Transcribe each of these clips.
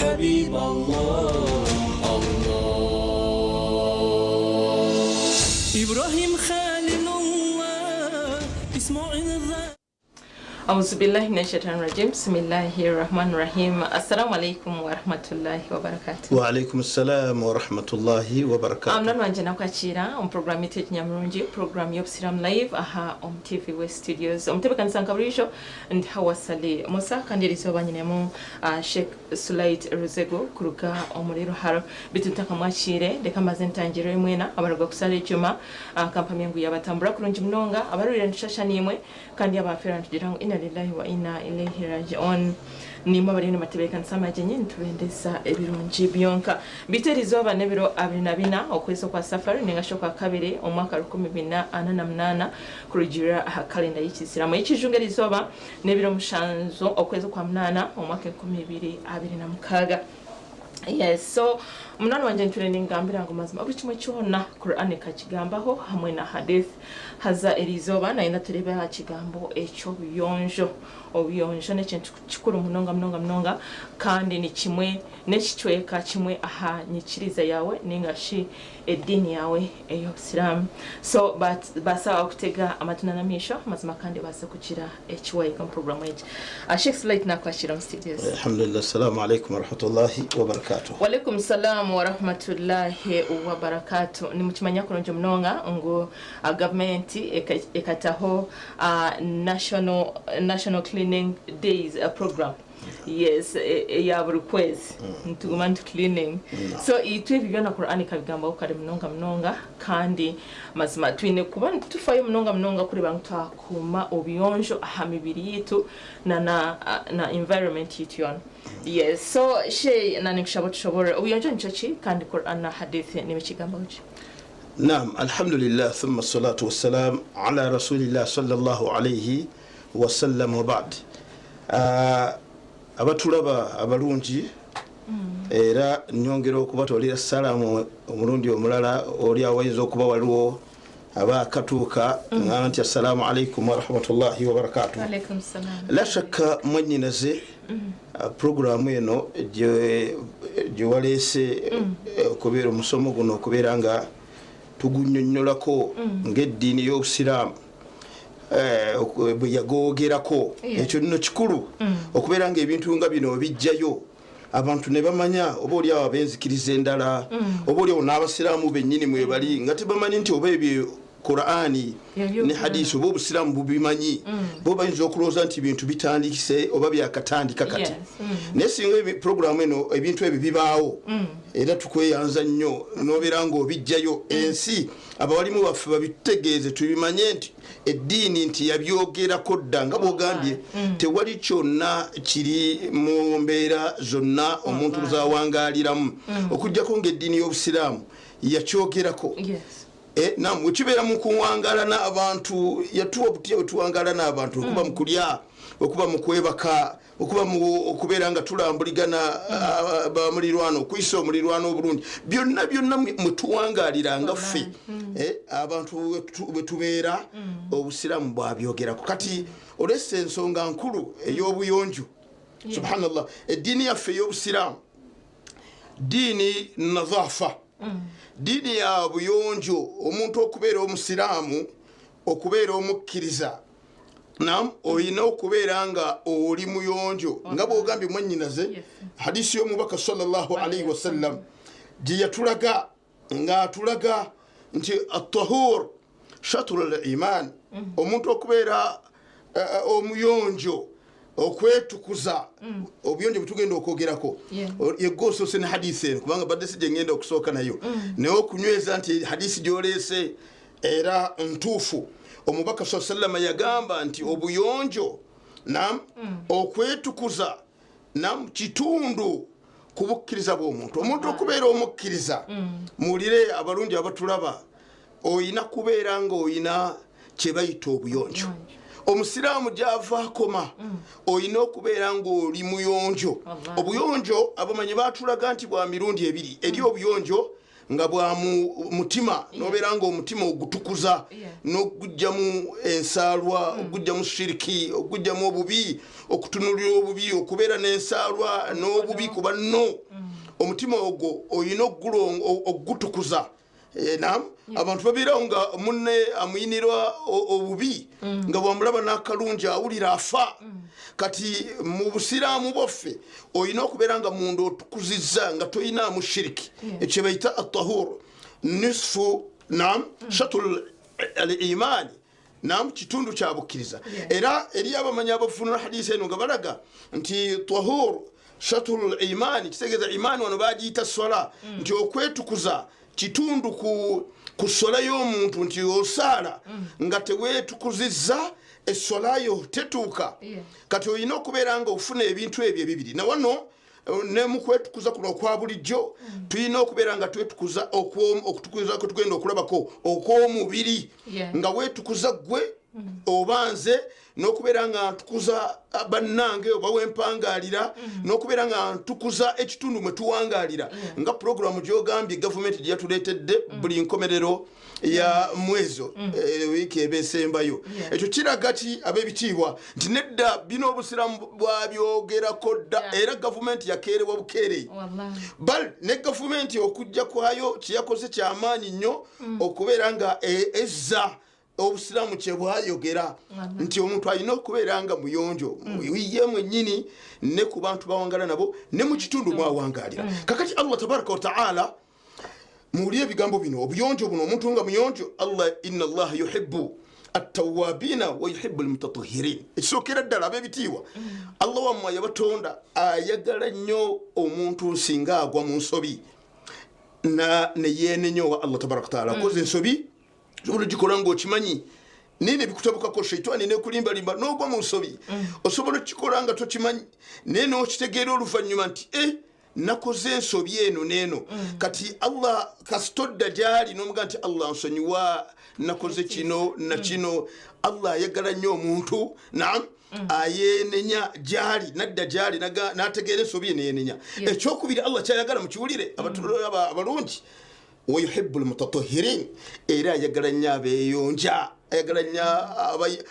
حبيب الله إبراهيم خليل الله إسماعيل أعوذ بالله من الشيطان الرجيم بسم الله الرحمن الرحيم السلام عليكم ورحمة الله وبركاته وعليكم السلام ورحمة الله وبركاته أمنا نوانجنا كاتشيرا program ite nyamurungi program y'obsiram live aha TV West Studios omutebe kanisa nkaburisho ndi hawasali musa kandi risobanyinemu Sheikh Sulait Ruzego kuruka omuliro haro bitutaka mwachire ndeka mazentangiro emwena abarwa kusala icyuma kampani yangu yabatambura kurungi mnonga abarurira nshashani imwe kandi abafera ntugirango inna lillahi wa inna ilaihi raji'un nimba bari matebe kanisa majenye ntubendeza ebirungi byonka biterizoba nebiro 24 okweso kwa safari ningashoka kabiri omwaka 2048 kurugira kalenda y'ikisiramu y'ikijungerizoba nebiro mushanzo okweso kwa 8 omwaka 2026 yes so munani wanje ntuleni ngambira ngo mazima obichimwe cyona Qur'an kakigambaho hamwe na hadith haza erizoba na turebe ha kigambo echo biyonjo obiyonjo ne kintu kikuru munonga kandi ni kimwe n'ekicweka kimwe aha nyikiriza yawe ningashi edini yawe ey'Islam so but basa okutega amatuna na misho mazima kandi basa kukira echiwa ikon program yetu Sheikh Sulait na kwashira studios alhamdulillah assalamu alaykum wa rahmatullahi wa barakatuh wa alaykum salam wa rahmatullahi wa barakatuh ni mukimanya kuronjo mnonga ngo government ekataho national cleaning days program yes ya burukwezi ntugumana cleaning so itwe bibona Qur'an kabigamba ukari mnonga kandi mazima twine kuba tufayo mnonga kuri bantu takuma obiyonjo aha mibiri yitu na environment yitu yon yes so she nani kushobora obiyonjo nchochi kandi Qur'an na hadith ni bikigamba uchi نعم الحمد لله ثم الصلاة والسلام على رسول الله صلى الله عليه وسلم وبعد abatulaba abalungi era nyongero okubatolera salamu omulundi omulala oli awayinza okuba waliwo abakatuuka nganti assalamu alaykum wa rahmatullahi wa barakatuh wa alaykum salam la shakka mwanyinaze programu eno je walese okubeera omusomo guno okubeera nga tugunnyonnyolako ng'eddiini y'obusiraamu yagogerako ekyo nno kikulu okubeera nga ebintu nga bino bijjayo abantu ne bamanya oba oli awo abenzikiriza endala oba oli awo n'abasiraamu bennyini mwebali nga tebamanyi nti oba ebyo Qur'ani ne hadisi oba obusiraamu bubimanyi bo bayinza okulowooza nti bintu bitandikise oba byakatandika kati naye singa programu eno ebintu ebyo bibaawo era tukweyanza nnyo n'obeera ng'obijjayo ensi abawalimu baffe babitegeeze tubimanye nti eddiini nti yabyogerako dda nga bw'ogambye tewali kyonna kiri mu mbeera zonna omuntu z'awangaaliramu okuggyako ng'eddiini y'obusiraamu yakyogerako nam wekibeera mu kuwangala n'abantu yatuwa butya wetuwangala n'abantu okuba mu kulya okuba mu kwebaka okuba mu okubeera nga tulambuligana bamulirwano okuyisa omulirwano obulungi byonna mutuwangalira nga ffe abantu wetubeera obusiraamu bwabyogerako kati olesa ensonga nkulu ey'obuyonjo subhanallah eddiini yaffe ey'obusiraamu diini nadhafa dini ya buyonjo omuntu okubeera omusiraamu okubeera omukkiriza nam oyina okubeera nga oli muyonjo nga bw'ogambye mwannyinaze hadisi y'omubaka sallallahu alayhi wasallam gye yatulaga ng'atulaga nti at-tahur shatru al-iman omuntu okubeera omuyonjo okwetukuza obuyonjo butugenda okwogerako yegoso ne hadisi eno kubanga badde sije ngenda okusooka nayo naye okunyweza nti hadisi gyolese era ntuufu omubaka sallallahu yagamba nti obuyonjo nam okwetukuza nam kitundu kubukkiriza bw'omuntu omuntu okubeera omukkiriza mulire abalungi abatulaba oyina kubeera nga oyina kye bayita obuyonjo omusiraamu gyava akoma oyina okubeera ng'oli muyonjo obuyonjo abamanyi batulaga nti bwa mirundi ebiri eri obuyonjo nga bwa mutima nobeera nga omutima ogutukuza n'okugyamu ensaalwa okugyamu shiriki okugyamu obubi okutunulira obubi okubeera n'ensaalwa n'obubi ku banno omutima ogwo oyina ogutukuza nam abantu babeerawo nga munne amuyinirwa obubi nga bwamulaba n'akalungi awulira afa kati mu busiraamu bwaffe oyina okubeera nga munda otukuzizza nga toyinaamu shiriki ekyo bayita atahur nisfu nam shatul al-imani nam kitundu kya bukkiriza era eri abamanyi abafunula hadisi eno nga balaga nti tahur shatul al-imani kitegeeza imani wano bagiyita sola nti okwetukuza kitundu ku sola y'omuntu nti osaala nga teweetukuzizza essolayo tetuuka kati olina okubeera nga ofuna ebintu ebyo ebibiri nawano ne mu kwetukuza kuno okwa bulijjo tulina okubeera nga twetukuza okutukuza kwe tugenda okulabako okw'omubiri nga weetukuza ggwe obanze n'okubeera nga ntukuza bannange oba wempangaalira n'okubeera nga ntukuza ekitundu mwe tuwangaalira nga puroguramu gy'ogambye gavumenti gye yatuleetedde buli nkomerero ya mwezo wiiki eba esembayo ekyo kiraga ki ab'ebitiibwa nti nedda bino obusiramu bwabyogerako dda era gavumenti yakeerewa bukeereyi bal ne gavumenti okujja kwayo kyeyakoze kyamaanyi nnyo okubeera nga ezza obusiramu kye bwayogera nti omuntu alina okubeera nga muyonjo ye mwennyini ne ku bantu bawangala nabo ne mu kitundu mwawangaalira kakati Allah tabaraka wa ta'ala muwulire ebigambo bino obuyonjo buno omuntu nga muyonjo Allah inna Allah yuhibbu at-tawwabina wa yuhibbu al-mutatahhirin ekisookera ddala ab'ebitiibwa Allah wammwe yabatonda ayagala nnyo omuntu singa agwa mu nsobi ne yeenenya owa Allah tabaraka wa ta'ala akoze ensobi Zulu jikola ng'okimanyi nene bikutabukako shaitani nekulimbalimba n'ogwa mu nsobi osobola okikola nga tokimanyi naye n'okitegeera oluvannyuma nti nakoze ensobi eno n'eno kati Allah kasitodda gy'ali n'omuga nti Allah nsonyiwa nakoze kino na kino Allah ayagala nnyo omuntu naam ayenenya gy'ali nadda gy'ali n'ategeera ensobi ye neyeenenya ekyokubiri Allah kyayagala mukiwulire abalungi ويحب المتطهرين era ayagala nnyo abeeyonja ayagala nnyo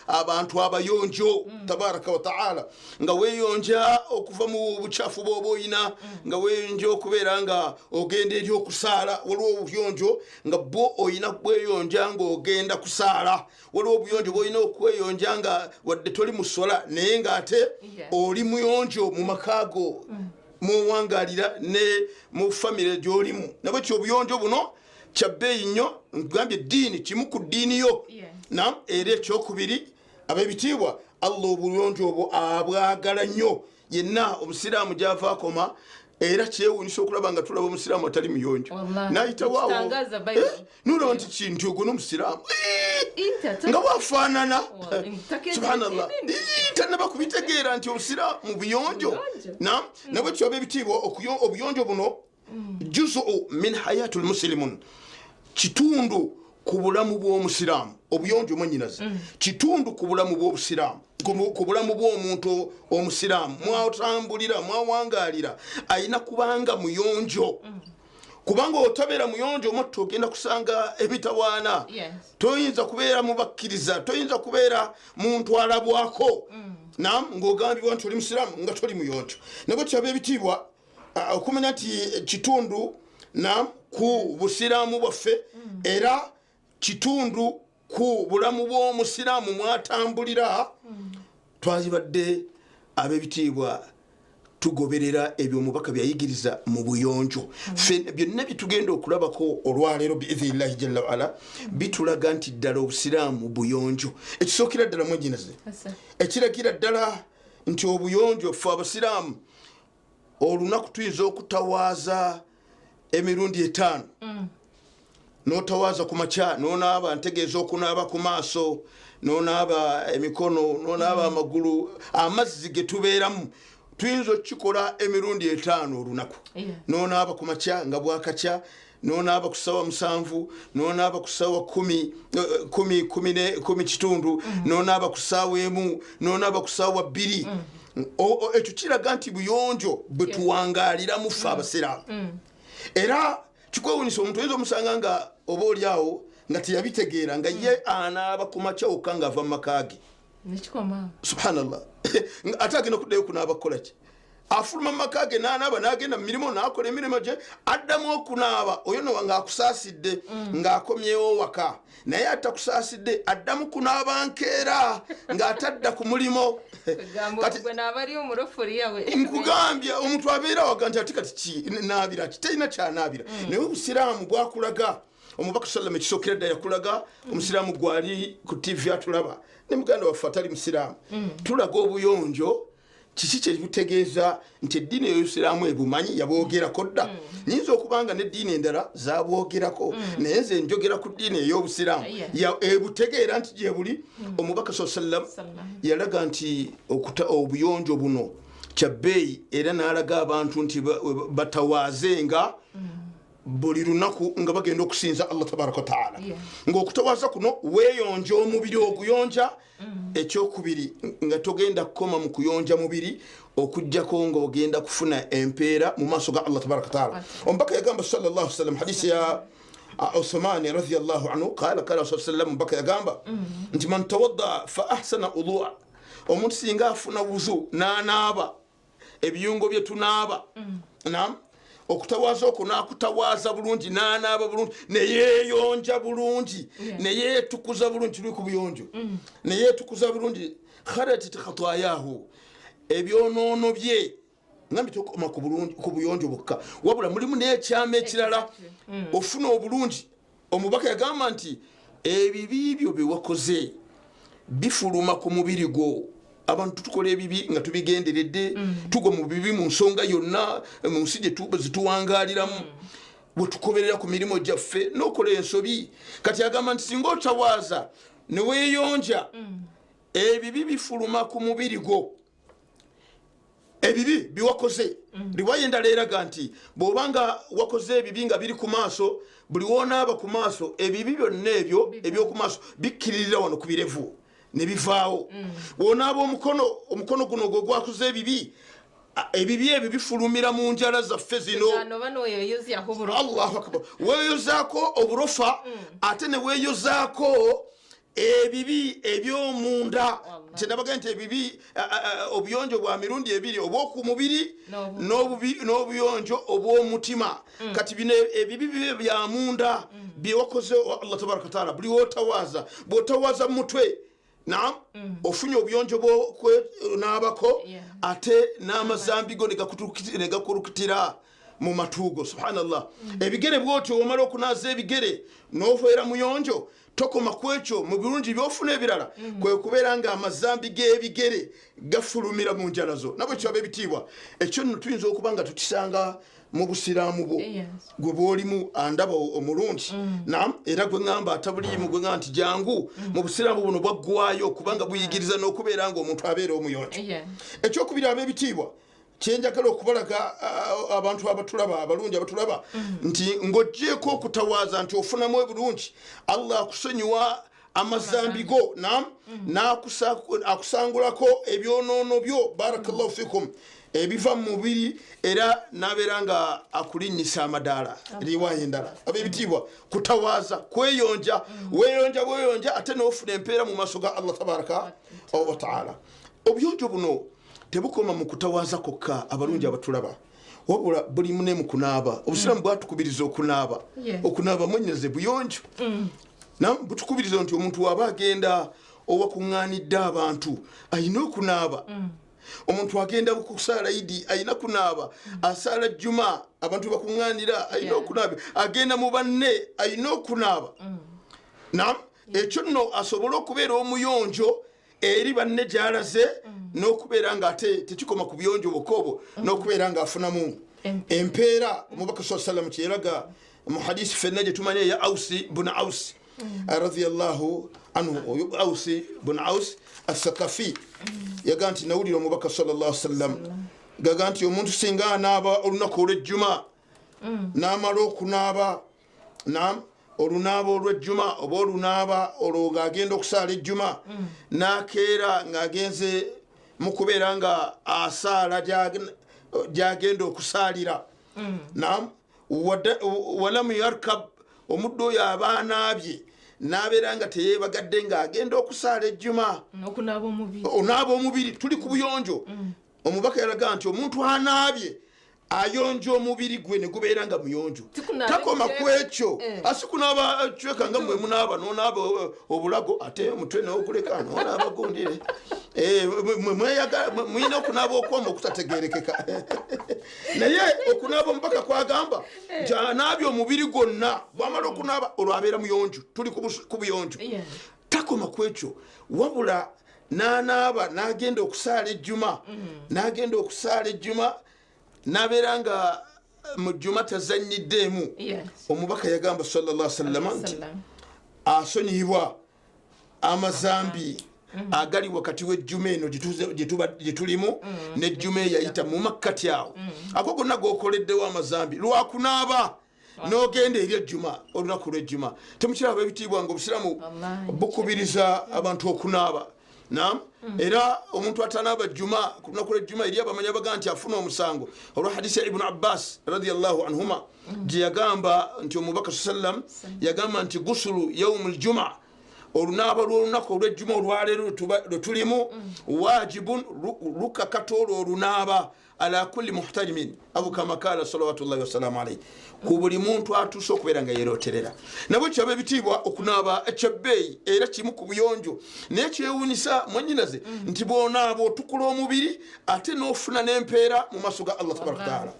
abantu abayonjo tabaraka wa ta'ala nga weeyonja okuva mu bucaafu bw'oba oyina nga weeyonja okubeera nga ogenda eri okusaala waliwo obuyonjo nga bwo oyina bweyonja ng'ogenda kusaala waliwo obuyonjo bw'olina okweyonja nga wadde toli musola naye ng'ate oli muyonjo mu makaago muwangaalira ne mu famire gy'olimu nabwe kyo obuyonjo buno kyabbeeyi nnyo ngambye eddiini kimu ku ddiini yo nam era ekyokubiri ab'ebitiibwa Allah obuyonjo obwo abwagala nnyo yenna omusiraamu gy'ava akoma era kyewuunyisa okulaba nga tulaba omusiraamu atali muyonjo nayitawaawo nolaba nti kintu ogwo n'omusiraamu nga bwafaanana subhanallah tanaba kubitegeera nti obusiraamu buyonjo nabwe kyoba ebitiibwa obuyonjo buno juzu min hayatul muslimun kitundu ku bulamu bw'omusiraamu obuyonjo mwenyinaze kitundu ku bulamu bw'obusiraamu ku bulamu bw'omuntu omusiraamu mwatambulira mwawangaalira ayina kubanga muyonjo kubanga otabeera muyonjo omutto ogenda kusanga ebitawaana toyinza kubeera mubakkiriza toyinza kubeera muntu alabwako nam ng'ogambibwa nti oli musiraamu nga toli muyonjo nabwe kyaba ebitiibwa okumanya nti kitundu nam ku busiraamu bwaffe era kitundu ku bulamu bw'omusiraamu mwatambulira twazibadde ab'ebitiibwa tugoberera ebyo omubaka byayigiriza mu buyonjo byonna byetugenda okulabako olwaleero biidhinillahi jalla waala bitulaga nti ddala obusiraamu buyonjo ekisookera ddala mweginaze ekiragira ddala nti obuyonjo ffe abasiraamu olunaku tuyinza okutawaaza emirundi 5 n'otawaaza ku makya n'onaaba ntegeeza okunaaba ku maaso n'onaaba emikono n'onaaba amagulu amazzi ge tubeeramu tuyinza okukikola emirundi 5 olunaku n'onaaba ku makya nga bwakakya n'onaaba ku ssaawa 7 n'onaaba ku ssaawa 10 kitundu n'onaaba ku ssaawa 1 n'onaaba ku ssaawa 2 ekyo kiraga nti buyonjo bwe tuwangaalira mu ffe abasiraamu era kikwewunyisa omuntu oyinza omusanga nga oba oliawo nga teyabitegeera nga ye anaaba kumakyawuka ngaava mu makaage subhanallah ate agenda okuddayo kunaaba kukolaki afuluma mu makaage n'anaaba n'agenda mu mirimu n'akola emirimu gye addamu okunaaba oyo no ng'akusaasidde ng'akomyewo waka naye atakusaasidde addamu kunaaba nkeera ng'atadda ku mulimo nkugambye omuntu abeera waga nti ati kati ki naabira kitalina kyanaabira naye obusiraamu bwakulaga omubaka sallam ekisookera dda yakulaga omusiraamu gwali ku tv atulaba ne muganda waffe atali musiraamu tulaga obuyonjo kiki kyebitegeeza nti eddiini ey'obusiraamu ebumanyi yabwogerako dda nyinza okubanga n'eddiini endala zabwogerako naye nze njogera ku ddiini ey'obusiraamu ebutegeera nti gye buli omubaka saa sallam yalaga nti obuyonjo buno kya bbeeyi era n'alaga abantu nti batawaazenga buli lunaku nga bagenda okusinza Allah tabaraka wa taala ng'okutawaza kuno weeyonja omubiri oguyonja ekyokubiri nga togenda kukoma mu kuyonja mubiri okujjako ng'ogenda kufuna empeera mu maaso ga Allah tabaraka wa taala omubaka yagamba sallallahu alaihi wasallam hadisi ya Uthman radhiyallahu anhu qala sallam mbaka yagamba nti man tawadda fa ahsana udhu'a omuntu singa afuna wuzu n'anaaba ebiyungo bye tunaaba naam okutawaza okwo nakutawaza bulungi n'anaaba bulungi neyeeyonja bulungi neyeetukuza bulungi tuli ku buyonjo neyeetukuza bulungi kharatit khatayahu ebyonoono bye ngambi tokoma ku buyonjo bukka wabula mulimu n'ekyama ekirala ofuna obulungi omubaka yagamba nti ebibi byo byewakoze bifuluma ku mubiri gwo abantu tukola ebibi nga tubigenderedde tugwa mu bibi mu nsonga yonna mu nsi gye zituwangaliramu bwe tukoberera ku mirimu gyaffe n'okola ensobi kati agamba nti singa otawaaza ne weeyonja ebibi bifuluma ku mubiri gwo ebibi biwakoze riwaya endala eraga nti bw'obanga wakoze ebibi nga biri ku maaso buli woonaaba ku maaso ebibi byonna ebyo eby'oku maaso bikkiririra wano ku birevu nebivaawo wonaaba omukono guno gwe gwakoze ebibi ebyo bifulumira mu njala zaffe zino Allahu akbar weeyozaako oburofa ate ne weeyozaako ebibi ebyomunda kyendabaga nti ebibi obuyonjo bwa mirundi ebiri obw'oku mubiri n'obuyonjo obw'omutima kati bino ebibi bya munda byewakoze Allah tabaraka wa taala buli wootawaza bw'otawaza mu mutwe naam ofunye obuyonjo bw'okunaabako ate n'amazambi go ne gakurukitira mu matuugo subhanallah ebigere bw'otyo omala okunaaza ebigere n'obeera muyonjo tokoma ku ekyo mu birungi by'ofuna ebirala kwe kubeera nga amazambi g'ebigere gafulumira mu njala zo nabwe kyaba ebitiibwa ekyo nno tuyinza okuba nga tukisanga mu busiraamu bwo gwe bwolimu andaba omulungi naam era gwe ŋŋamba atabuliimu gwe ŋŋamba nti jangu mu busiraamu buno bwaggwayo kubanga buyigiriza n'okubeera ng'omuntu abeera omuyonjo ekyokubiri ab'ebitiibwa kyenjagala okubalaga abantu abatulaba abalungi abatulaba nti ng'oggyeko okutawaaza nti ofunamu ebulungi Allah akusonyiwa amazambi go naam akusangulako ebyonoono byo barakallahu fikum ebiva mu mubiri era nabeera nga akulinnyisa amadaala riwaya endala ab'ebitiibwa kutawaaza kweyonja weeyonja ate n'ofuna empeera mu maaso ga Allah tabaraka wa taala obuyonjo buno tebukoma mu kutawaaza kokka abalungi abatulaba wabula buli mune mu kunaaba obusiraamu bwatukubiriza okunaaba mwennyeze buyonjo nam butukubiriza nti omuntu waba agenda owakuŋŋaanidde abantu ayina okunaaba omuntu agenda kusaala idi ayina kunaaba asaala juma abantu bakuŋŋaanira ayina okunaaba agenda mu banne ayina okunaaba nam ekyo nno asobole okubeera omuyonjo eri banne gy'alaze n'okubeera nga ate tekikoma ku buyonjo bwokobwo n'okubeera ng'afunamu empeera omubaka saa sallam kyeraga mu hadisi fenna gye tumanye eya ausi buna ausi radiyallahu anhu oyo ausi buna ausi asakafi yaga nti nawulira omubaka sallallahu sallam gaga nti omuntu singa anaaba olunaku olw'ejjuma n'amala okunaaba nam olunaaba olw'ejjuma oba olunaaba olwo ng'agenda okusaala ejjuma n'akeera ng'agenze mu kubeera nga asaala gy'agenda okusaalira nam walamu yarkab omuddo yabaana bye nabeera nga teyebagadde ng'agenda okusaala ejjuma onaaba omubiri tuli ku buyonjo omubaka yalaga nti omuntu anaabye ayonja omubiri gwe ne gubeera nga muyonjo takoma ku ekyo asikunaaba cweka nga mwe munaaba nonaaba obulago ate omutwe n'oguleka nonaaba gundire muyina okunaaba okwoma okutategerekeka naye okunaaba omubaka kwagamba nti anaabye omubiri gwonna bwamala okunaaba olwabeera muyonjo tuli ku buyonjo takoma ku ekyo wabula nanaaba n'agenda okusaala ejjuma nabeera nga mu jjuma tazannyiddemu omubaka yagamba sallallahu alaihi wasallam nti asonyiyibwa amazambi agali wakati w'ejjuma eno gye tulimu n'ejjuma eyayita mu makkati awo ako gonna g'okoleddewo amazambi lwakunaaba n'ogenda eri ejjuma olunaku lw'ejjuma temukiraba ebitiibwa nga obusiramu bukubiriza abantu okunaaba era omuntu atanaba jjuma ku lunaku lw'ejjuma eri abamanya baga nti afuna omusango olwa hadisi ya ibunu abbas radiallahu anhuma gye yagamba nti omubaka sallam yagamba nti gusulu yaumu ljuma olunaaba lw'olunaku olw'ejjuma olwaleero lwe tulimu wajibun lukakata olwo olunaaba ala kulli muhtarimin abu kama kala salawatullahi wasalamu alaihi ku buli muntu atuuse okubeera nga yeroterera nabwe kyaba ebitiibwa okunaaba ekyabbeeyi era kimu ku buyonjo naye kyewuunyisa mwannyinaze nti bw'onaaba otukula omubiri ate n'ofuna n'empeera mu maaso ga allah tabaraka wataala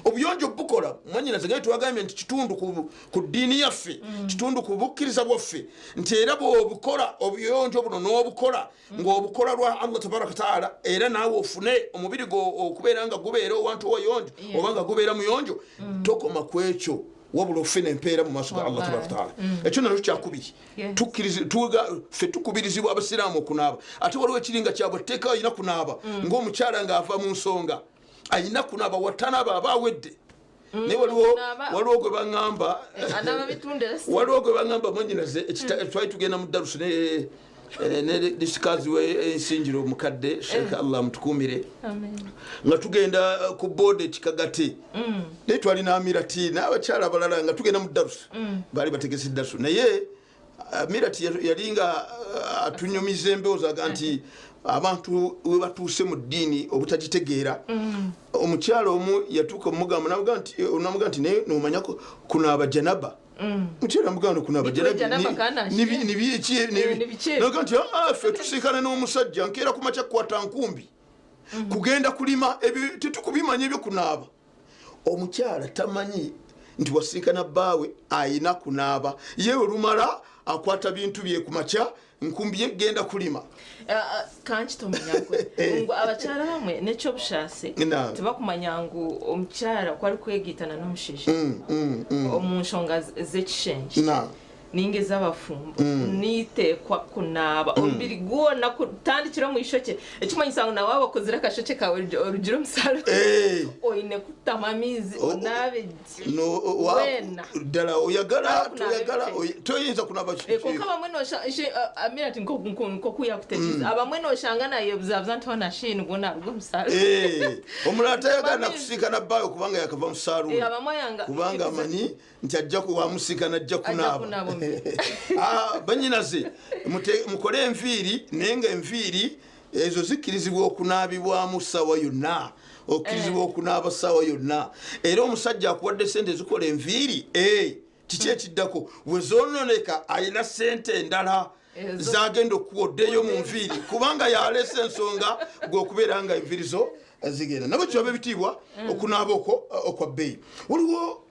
obuyonjo bukola mwannyinaze nga twagambye nti kitundu ku ddiini yaffe kitundu ku bukkiriza bwaffe nti era bw'obukola obuyonjo buno n'obukola ng'obukola lwa allah tabaraka wataala era naawe ofune omubiri okubeera nga gubeera owantu owayonjo oba nga gubeera muyonjo tokoma ku ekyo wabula ofuna empeera mu maaso ga allah tabaraka wataala ekyo nakyo kyakubiri ffe tukubirizibwa abasiraamu okunaaba ate waliwo ekiringa kyabwe tteeka alina kunaaba ng'omukyala ng'ava mu nsonga alina kunaaba watanaaba aba awedde naye waliwo gwe baŋŋamba mwannyinaze twali tugenda mu darusu ne disikazi we ensinjiro omukadde sheekh allah mutukumire nga tugenda ku boode ekikagate naye twalina amirati n'abakyala abalala nga tugenda mu darusu baali bategese darusu naye amirati yali nga atunyumiza emboozaga nti abantu we batuuse mu ddiini obutagitegeera omukyala omu yatuuka omugamba namuga nti naye nomanyako kunaaba janaba mukyala muganda kunaaba janabanibiki nti ffe tusiikana n'omusajja nkeera ku makya kukwata nkumbi kugenda kulima tetukubimanya ebyokunaaba omukyala tamanyi nti wasiikana bbaawe ayina kunaaba ye olumala akwata bintu bye ku makya nkumbi ye genda kulima kanki tomanyako abakyala bamwe nekyobushase tebakumanya ngu omukyala kwali kwegiitana n'omushaija mu nsonga z'ekishenje ninga ez'abafumbo niteekwa kunaaba omubiri gwona kutandikira mu ishoke ekimanyisa ngu nawe wabakozire akashoke kawe orugira omusalo oine kutama amaizi onaabe wena ddala oyagala toyagala toyinza kunaaba konka bamwe amira ti nkokuyakutekiza abamwe noshanga naye buzabuza nti wanashini gwona aruga omusalo omulala tayagala nakusiikana bbaawe kubanga yakava mu saaluuni kubanga amanyi nti ajja wamusiikana ajja kunaaba banyinaze mukole enviiri naye nga enviiri ezo zikkirizibwa okunaabibwamu ssaawa yonna okkirizibwa okunaaba ssaawa yonna era omusajja akuwadde sente ezikola enviiri kiki ekiddako bwezononeka alina sente endala zagenda okuwoddeyo mu nviiri kubanga yalese ensonga gweokubeera nga enviiri zo zigenda nabwe kiba ebitiibwa okunaaba okwa bbeeyi waliwo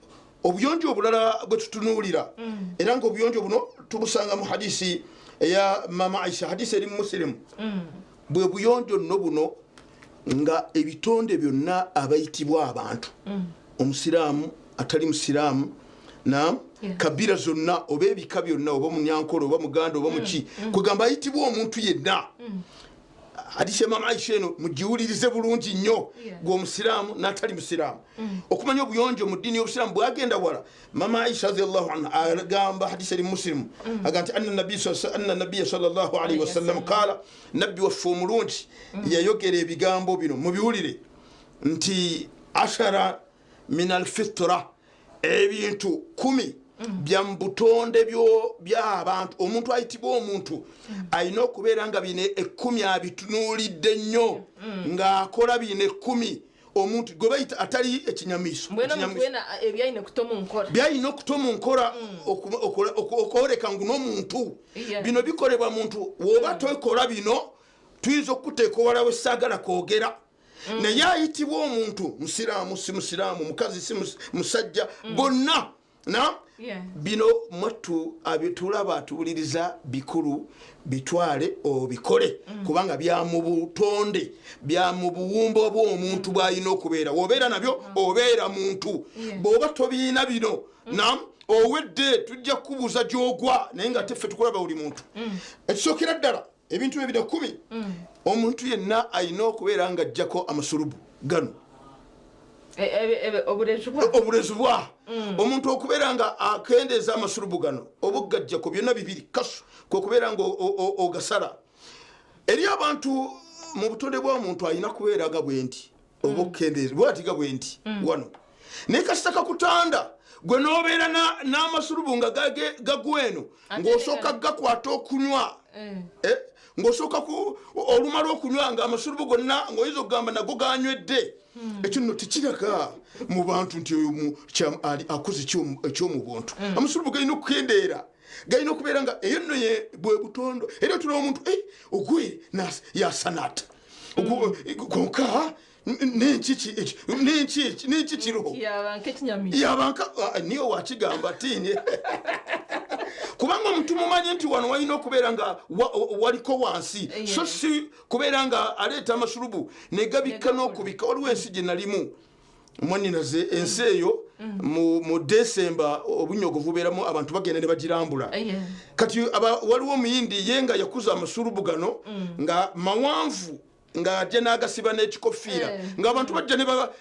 obuyonjo obulala bwe tutunuulira era ng'obuyonjo buno tubusanga mu hadisi eya mama aisha hadisi eri mu musilimu bwe buyonjo nno buno nga ebitonde byonna abayitibwa abantu omusiraamu atali musiraamu kabira zonna oba ebika byonna oba munyankolo oba muganda oba muki kwegamba ayitibwa omuntu yenna hadisi mama aisha eno mugiwulirize bulungi nnyo gw'omusiraamu n'atali musiraamu okumanya obuyonjo mu ddiini y'obusiraamu bwagenda wala mama aisha radiyallahu anha agamba hadisi eri musilimu aga nti anna nabiya sallallahu alaihi wasallam kaala nabbi waffe omulungi yayogera ebigambo bino mubiwulire nti ashara min alfitra ebintu 10 bya mbutonde by'abantu omuntu ayitibwa omuntu alina okubeera nga bine 10 abitunuulidde nnyo ng'akola bine 10 omuntu gwe bayita atali ekinyamiso byalina okutomu nkola okwoleka ngu n'omuntu bino bikolebwa muntu woba tokola bino tuyinza okuteeka owala wessaagala kwogera naye ayitibwa omuntu musiraamu si musiraamu mukazi si musajja bonna na bino mwattu abitulaba atuwuliriza bikulu bitwale obikole kubanga bya mu butonde bya mu buwumbo bw'omuntu bw'alina okubeera wobeera nabyo obeera muntu bw'oba tobiina bino nam owedde tujja kukubuuza gy'ogwa naye nga teffe tukulaba buli muntu ekisookera ddala ebintu ebyo 10 omuntu yenna alina okubeera nga ajjako amasulubu gano obulezubwa omuntu okubeera nga akendeeza amasulubu gano oba gajjako byonna bibiri kasu kwekubeera nga ogasala eri abantu mu butonde bw'omuntu alina kubeera ga bwenti oba okukendeeza bwatiga bwenti wano naye kasitaka kutanda gwe n'obeera n'amasulubu nga gagweno ng'osooka gakwata okunywa ng'osooka olumala okunywa nga amasulubu gonna ng'oyinza okugamba nago ganywedde ekyo nno tekiraga mu bantu nti oyo akoze ekyomu buntu amasulubu galina okukendeera galina okubeera nga eyo nno ye bwe butondo era otula omuntu ogwe yasanata konka nenki kiroho yabanka niyo wakigamba tini kubanga omuntu mumanyi nti wano walina okubeera nga waliko wansi so si kubeera nga aleeta amasulubu negabikka n'okubika waliwo ensi gye nalimu mwaninaze ensi eyo mu Desemba obunyogovu bubeeramu abantu bagenda ne bagirambula kati waliwo omuyindi ye nga yakuza amasulubu gano nga mawanvu nga ajja n'agasiba n'ekikofiira ng'abantu bajja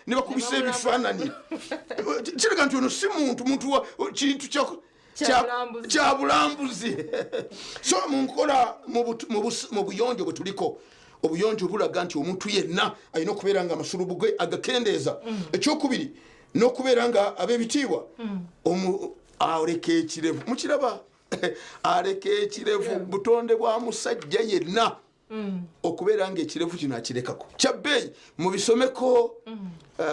ne bakubisa ebifaananyi kiraga nti ono si muntu kintu kya bulambuzi so munkola mu buyonjo bwe tuliko obuyonjo bulaga nti omuntu yenna alina okubeera nga amasulubu ge agakendeeza ekyokubiri n'okubeera nga ab'ebitiibwa aleka ekirevu mukiraba aleka ekirevu butonde bwa musajja yenna okubeera nga ekirevu kino akirekako kyabbeeyi mubisomeko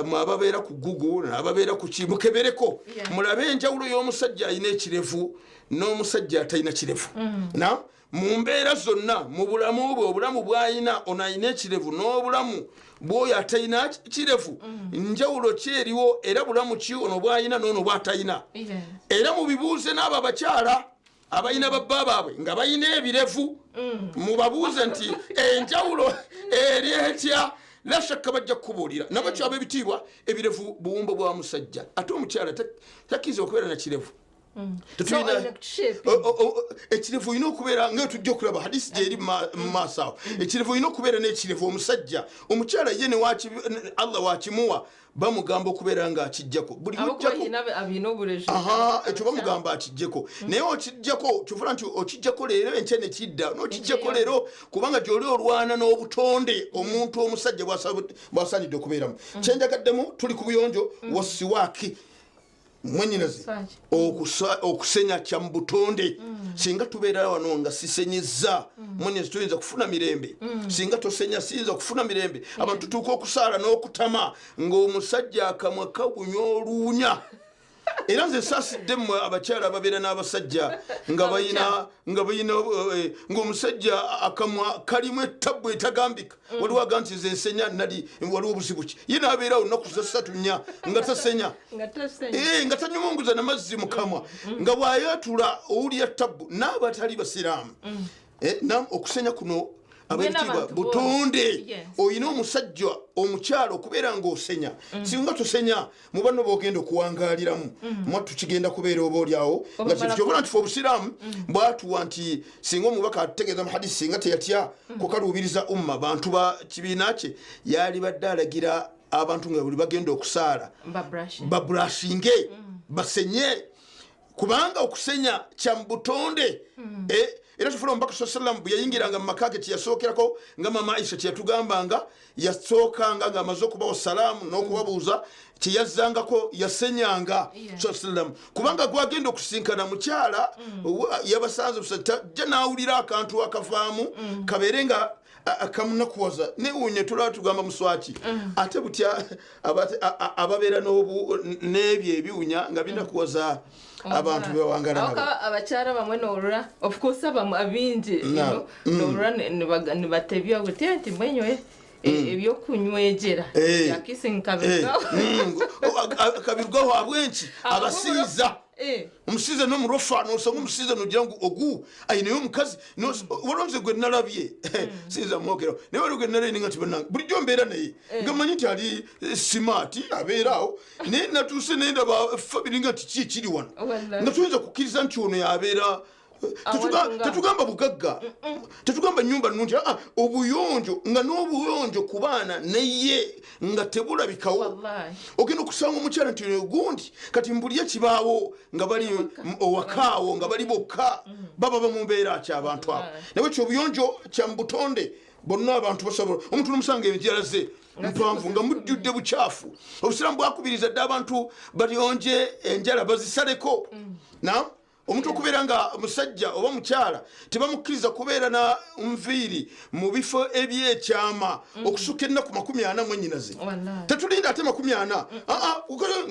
mwababeera ku Google n'ababeera ku kimukebereko mulabe enjawulo y'omusajja alina ekirevu n'omusajja atalina kirevu na mu mbeera zonna mu bulamu bwe obulamu bw'alina ono alina ekirevu n'obulamu bw'oyo atalina kirevu njawulo ki eriwo era bulamu ki ono bw'alina n'ono bw'atalina era mubibuuze n'abo abakyala abalina babba baabwe nga balina ebirevu mubabuuze nti enjawulo eri etya la shakka bajja kukubuulira nabakyo ab'ebitiibwa ebirevu buwumbo bwa musajja ate omukyala takkiriza okubeera na kirevu ekirevu olina okubeera nga tujja okulaba hadisi gyeri mu maaso awo ekirevu olina okubeera n'ekirevu omusajja omukyala ye Allah wakimuwa bamugamba okubeera nga akijjako buli ekyo bamugamba akijjako naye okijjako kyovula nti okijjako leero enkya ne kidda n'okijjako leero kubanga gy'oli olwana n'obutonde omuntu omusajja bw'asaanidde okubeeramu kyenjagaddemu tuli ku buyonjo wasiwaaki mwenyinaze okusenya kya mu butonde singa tubeera wano nga sisenyezza mwenyinaze tuyinza kufuna mirembe singa tosenya siyinza kufuna mirembe abantu tutuuka okusaala n'okutama ng'omusajja akamwa kabunya oluunya era nze saasidde mmwe abakyala ababeera n'abasajja nga bayina ng'omusajja akamwa kalimu ettabbu etagambika waliwo aga nti nze nsenya nali waliwo obuzibu ki ye n'abeerawo nnaku za 3-4 nga tasenya nga tanyumunguza namazzi mu kamwa nga bw'ayatula owulya ttabbu n'abatali basiraamu okusenya kuno ab'ebitiibwa butonde oyina omusajja omukyalo okubeera ng'osenya singa tosenya mu banno b'ogenda okuwangaaliramu mwattu kigenda kubeera oba oliawo nga kintu kyobula nti fe obusiraamu bwatuwa nti singa omubaka atutegeeza mu hadisi singa teyatya kukaluubiriza umma bantu ba kibiina kye yali badde alagira abantu nga buli bagenda okusaala babrashinge basenye kubanga okusenya kya mu butonde era tufuna omubaka sallam bwe yayingiranga mu maka ge kyeyasookerako nga mama Aisha kyeyatugambanga yasookanga ng'amaze okubawa salaamu n'okubabuuza kyeyazzangako yasenyanga sallam kubanga gwagenda okusinkana mukyala yabasanze tajja n'awulira akantu akavaamu kabeere nga akamunakuwaza newuunye tulaba tugamba muswaki ate butya ababeera n'ebyo ebiwunya nga binakuwaza abantu bewangala nabo abakyala bamwe n'olula of course abingi n'olula ne batebya gutya nti mwenywe ebyokunywejera yakise nkabirwaho abwenki abasiiza omusiiza n'omurofa nosanga omusiiza nogira ngu ogu ayinayo omukazi walonze gwe nalabye siiza mwogeraho naye wali gwe nalabye ninga nti bannange bulijjo mbeera naye nga manyi nti ali simaati abeeraawo naye natuuse naye ndaba ffe biringa nti ki ekiri wano nga tuyinza kukkiriza nti ono yabeera tetugamba bugagga tetugamba nyumba nnungi obuyonjo nga n'obuyonjo ku baana naye nga tebulabikawo ogenda okusanga omukyala nti gundi kati mbuli ekibaawo nga bali owakaawo nga bali bokka baba bamumbeera ki abantu abo naye ekyo obuyonjo kya mubutonde bonna abantu basobola omuntu n'omusanga enjala ze mpanvu nga mujjudde bukyafu obusiraamu bwakubiriza dde abantu balyonje enjala bazisaleko omuntu okubeera nga musajja oba mukyala tebamukkiriza kubeera na nviiri mu bifo ebyekyama okusukka ennaku 40 mwennyinaze tetulinda ate 40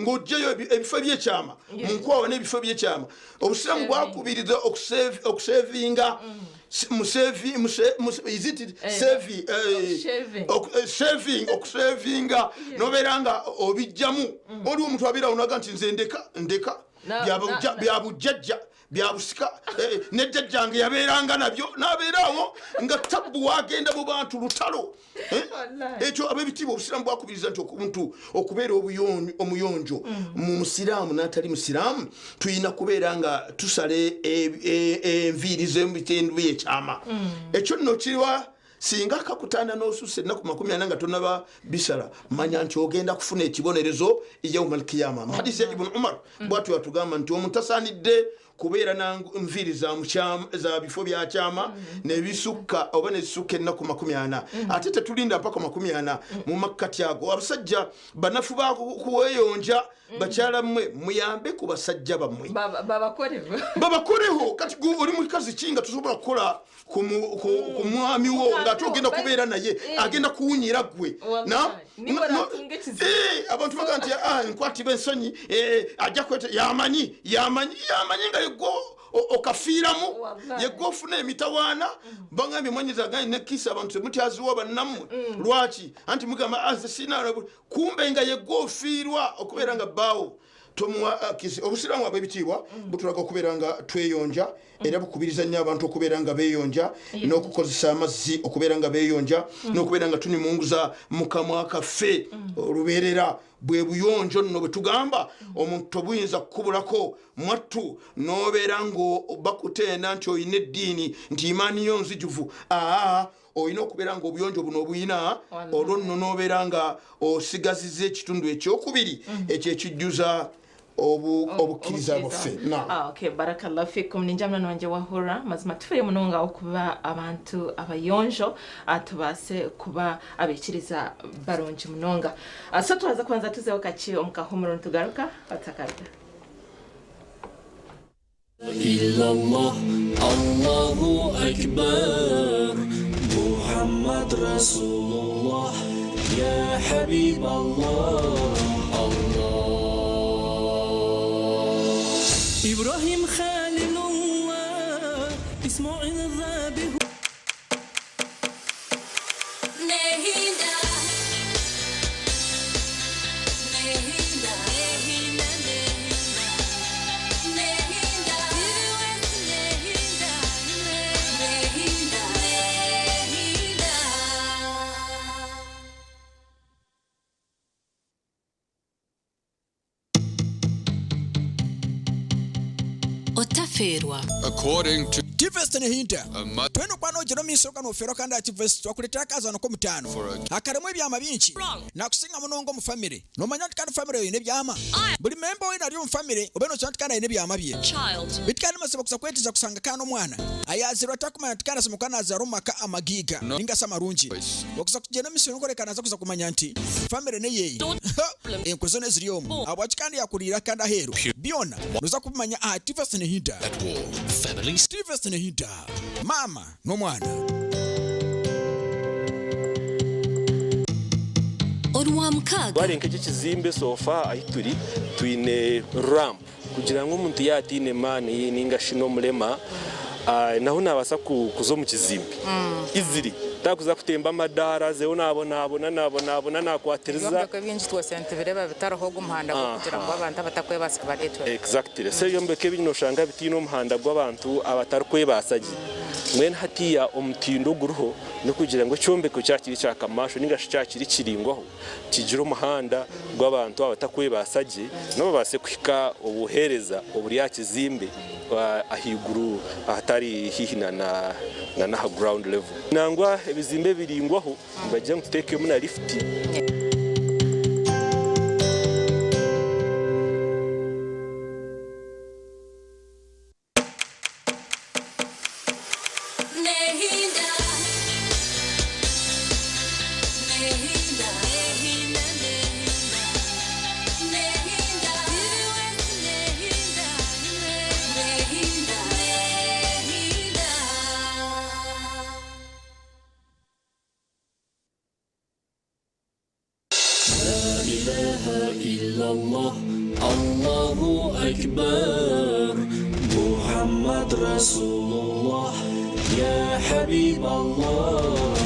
ng'ojjayo ebifo ebyekyama mu nkwawa n'ebifo ebyekyama obusiraamu bwakubiriza okusevinga okusevinga nobeera nga obijjamu oli omuntu abeera onaga nti nze ndeka byabujjajja byabusika nejjajjange yabeeranga nabyo n'abeeraawo nga tabbu wagenda mu bantu lutalo ekyo ab'ebitiibwa obusiraamu bwakubiriza nti omuntu okubeera omuyonjo mu musiraamu n'atali musiraamu tulina kubeera nga tusala enviiri z'ebitindu byekyama ekyo nno kiriwa singa kakutanda n'osusse ennaku 40 nga tonaba bisala manya nti ogenda kufuna ekibonerezo yawmal qiyama hadisi ya Ibn Umar bwatu yatugamba nti omuntu asaanidde kubeera na nviiri za bifo byakyama nebisukka oba nezisukka ennaku 40 ate tetulinda mpaka 40 mu makkati ago abasajja banafu bakuweyonja bakyala mmwe muyambe ku basajja bammwe babakoleho kati oli mukazi kinga tusobola kukola ku mwami wo ng'ate ogenda kubeera naye agenda kuwunyira ggwe abantu baga nti nkwatiba ensonyi ajja kwete yamanyi nga yegwo okafiiramu yegwo ofuna emitawaana bagambye mwenyezi agambye nekkisa abantu temutyaziwa bannammwe lwaki anti mugamba nze sina kumbe nga yegwo ofiirwa okubeera nga bbaawo tomuwa kisi obusiraamu ab'ebitiibwa butulaga okubeera nga tweyonja era bukubiriza nnyo abantu okubeera nga beeyonja n'okukozesa amazzi okubeera nga beeyonja n'okubeera nga tunimunguza mu kamwa kaffe olubeerera bwe buyonjo nno bwe tugamba omuntu tobuyinza kukubulako mwattu n'obeera ng'obakuteena nti oyina eddiini nti imaani yo nzijuvu olina okubeera nga obuyonjo buno obuyina olwo nno n'obeera nga osigaziza ekitundu ekyokubiri ekyo ekijjuza obukkiriza bwaffe barakallahu fikum ninjamulano wanje wahura mazima tufire munonga okuba abantu abayonjo tubaase kuba abekiriza barungi munonga so turaza kwanza tuzeho kaki omukahumuro ntugaruka batakarita illallah Allahu akbar Muhammad Rasulullah ya Habib Allah إبراهيم خليل الله إسماعيل الذابح نهينا نهينا نهينا نهينا نهينا نهينا According to Tivest ne hinta tweno kwano jero misoka no fero kandi Tivest twakuletera kazano ko mutano akaremwe byama byinshi nakusinga munongo mu family no manya kandi family yine byama buli member we nari mu family obeno chanti kandi yine byama bye bitkani masaba kusa kwetiza kusanga kana mwana ayazirwa takumanya tikana semukana azarumaka amagiga ninga samarunji okusa kugena misino korekana za kuza kumanya nti family ne yeyi enkozo ne ziriomu abwachikandi yakulira kandi ahero biona nuza kumanya Tivest ne hinta Tivest ne hinta mama no mwana Odwa mkaga barenke kizimbe sofa ahituri twine ramp kugira ngo umuntu yatine mani ninga shino mulema naho nabasa kuzo mu kizimbe iziri takuza kutemba amadara zeho nabona nakwatereza ko binji twasente bireba bitaraho gumuhanda kugira ngo abantu batakwebasika badetwe exactly se yombeke bino shanga bitino muhanda gw'abantu abatarkwebasagi mwene hatiya omutindo guruho no kugira ngo cyombe ko cyakiri cyakamasho ninga cyakiri kiringwaho kigira umuhanda gw'abantu abatakwebasagi no babase kwika obuhereza oburi yakizimbe ahiguru ahatari hihina na ground level nangwa ebizimbe biringwaho bajya muteke mu na lift Allahu Akbar Muhammad Rasulullah Ya Habib Allah